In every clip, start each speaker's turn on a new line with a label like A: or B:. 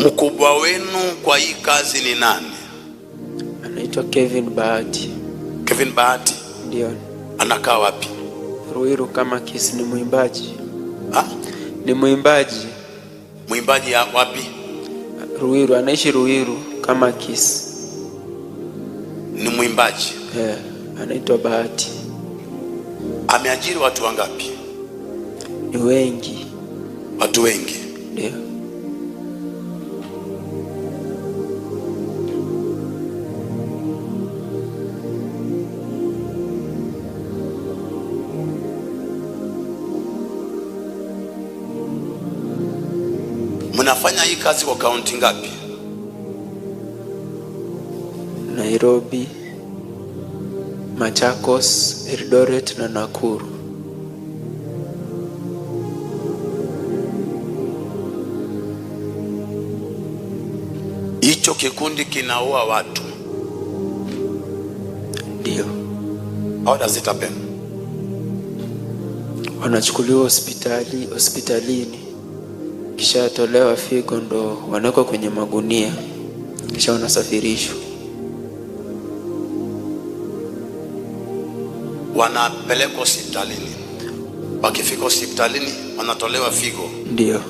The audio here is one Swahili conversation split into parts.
A: Mkubwa wenu kwa hii kazi ni nani?
B: Anaitwa Kevin Bahati.
A: Kevin Bahati?
B: Ndio.
A: Anakaa wapi?
B: Ruiru kama Kiss. Ni mwimbaji.
A: Ni
B: mwimbaji.
A: Mwimbaji ya wapi?
B: Ruiru, anaishi Ruiru kama Kiss.
A: Ni mwimbaji?
B: Anaitwa Bahati.
A: Ameajiri watu wangapi?
B: Ni wengi.
A: Watu wengi?
B: Ndio.
A: Mnafanya hii kazi kwa kaunti ngapi?
B: Nairobi, Machakos, Eldoret na Nakuru.
A: Hicho kikundi kinaua watu?
B: Ndio.
A: How does it happen?
B: Wanachukuliwa hospitalini, kisha tolewa figo, ndo wanawekwa kwenye magunia, kisha wanasafirishwa.
A: Wanapelekwa hospitalini. Wakifika hospitalini wanatolewa figo.
B: Ndio.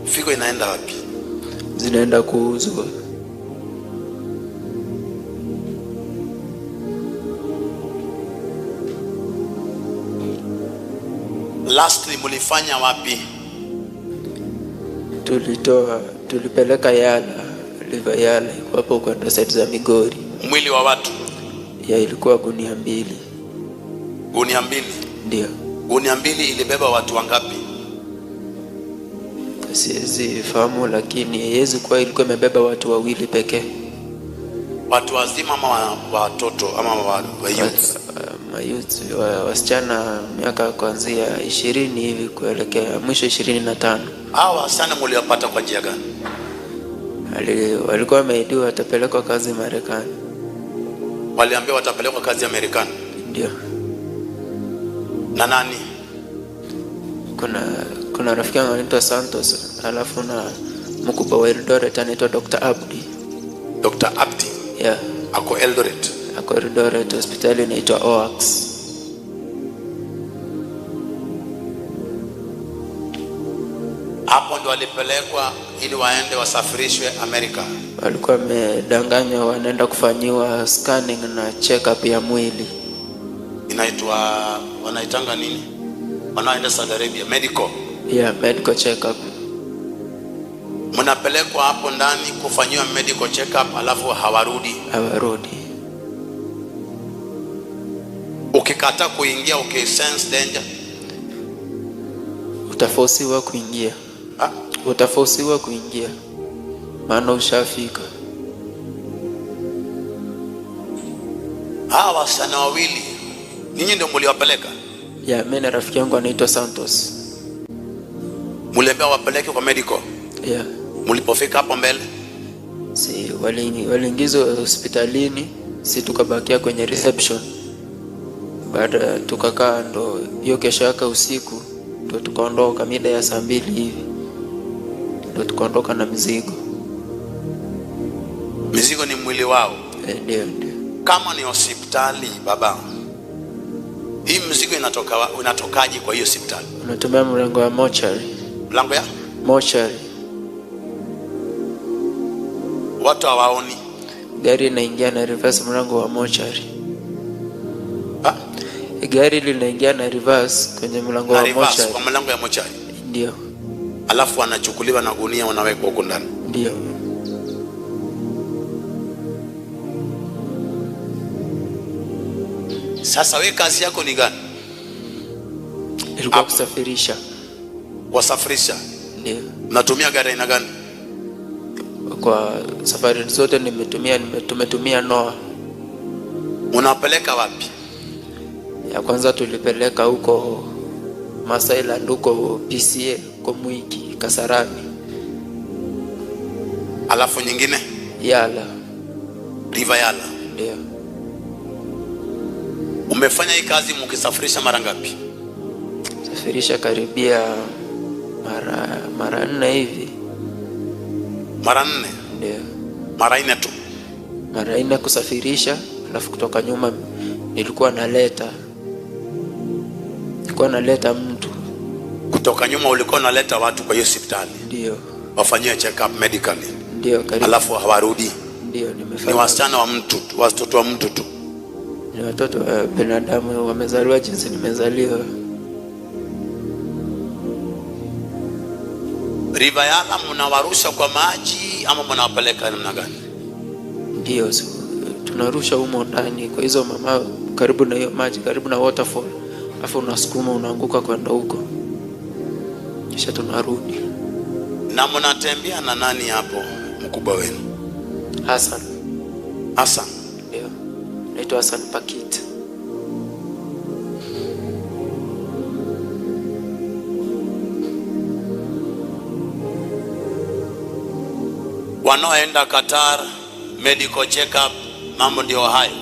A: Figo inaenda wapi?
B: Zinaenda kuuzwa.
A: Lastly mulifanya wapi?
B: Tulipeleka Yala, liver Yala, hapo kwenda site za Migori.
A: Mwili wa watu?
B: Ilikuwa gunia 2.
A: Gunia 2?
B: Ndio.
A: Gunia 2 ilibeba watu wangapi?
B: Siwezi fahamu, lakini haiwezi kuwa ilikuwa imebeba watu 2 pekee.
A: Watu wazima ama watoto ama wa youth?
B: Youth, wasichana miaka kuanzia 20 hivi kuelekea mwisho 25.
A: Hawa sana mliwapata kwa njia gani?
B: Walikuwa wameidiwa watapelekwa kazi Marekani.
A: Waliambiwa watapelekwa kazi Marekani?
B: Ndio.
A: Na nani?
B: Kuna rafiki yangu anaitwa Santos, alafu na mkubwa wa Eldoret anaitwa Dr. Abdi.
A: Dr. Abdi?
B: Yeah.
A: Ako Eldoret?
B: Ako Eldoret, hospitali inaitwa OAX.
A: Hapo ndo walipelekwa ili waende wasafirishwe Amerika.
B: Walikuwa wamedanganywa wanaenda kufanyiwa scanning na check up ya mwili.
A: Inaitwa, wanaitanga nini? Wanaenda Saudi Arabia, medical.
B: Yeah, medical check up.
A: Mnapelekwa hapo ndani kufanyiwa medical check up, alafu hawarudi. Ukikata kuingia, sense danger,
B: utafosiwa kuingia. Utafosiwa kuingia, maana ushafika.
A: Hawa sana 2 ninyi ndio mliwapeleka?
B: Yeah, mimi na rafiki yangu anaitwa Santos.
A: Mliambia wapeleke kwa medical?
B: Yeah.
A: Mlipofika hapo mbele?
B: Si waliingizwa hospitalini, si tukabakia kwenye reception. Baada tukakaa, ndo hiyo kesho yake usiku ndo tukaondoka mida ya saa 2 hivi. Ndo tukaondoka na mizigo.
A: Mizigo ni mwili wao?
B: Ndio.
A: Kama ni hospitali baba, hii mzigo inatokaje kwa hiyo hospitali?
B: Unatumia mlango wa mortuary.
A: Mlango ya
B: mortuary.
A: Watu hawaoni.
B: Gari inaingia na reverse mlango wa mortuary. Gari linaingia na reverse kwenye mlango wa mortuary.
A: Kwa mlango ya mortuary?
B: Ndio.
A: Alafu wanachukuliwa na gunia wanawekwa huko ndani?
B: Ndio.
A: Sasa wewe kazi yako ni gani?
B: Ilikuwa kusafirisha.
A: Wasafirisha?
B: Ndio.
A: Natumia gari aina gani?
B: Kwa safari zote tumetumia Noah.
A: Unapeleka wapi?
B: Ya kwanza tulipeleka huko Masaila, huko PCA kwa Mwiki Kasarani.
A: Alafu nyingine?
B: Yala.
A: River Yala?
B: Ndio.
A: Umefanya hii kazi mkisafirisha mara ngapi?
B: Safirisha karibia mara 4 hivi.
A: Mara 4?
B: Ndio.
A: Mara 4 tu?
B: Mara 4 kusafirisha, alafu kutoka nyuma nilikuwa naleta mtu
A: kutoka nyuma. Ulikuwa unaleta watu kwa hiyo hospitali?
B: Ndio.
A: Wafanyie check up medically?
B: Ndio, karibu.
A: Alafu hawarudi?
B: Ndio, nimefanya.
A: Ni wasichana wa mtu, watoto wa mtu tu?
B: Ni watoto wa binadamu, wamezaliwa jinsi nimezaliwa.
A: River Yala mnawarusha kwa maji ama mnawapeleka namna gani?
B: Ndio, tunarusha humo ndani kwa hizo mama, karibu na hiyo maji, karibu na waterfall, alafu unasukuma unaanguka kwenda huko, kisha tunarudi.
A: Na mnatembea na nani hapo mkubwa wenu?
B: Hassan.
A: Hassan?
B: Ndio, naitwa Hassan Pakit.
A: Wanaoenda Qatar medical check up, mambo ndio hayo.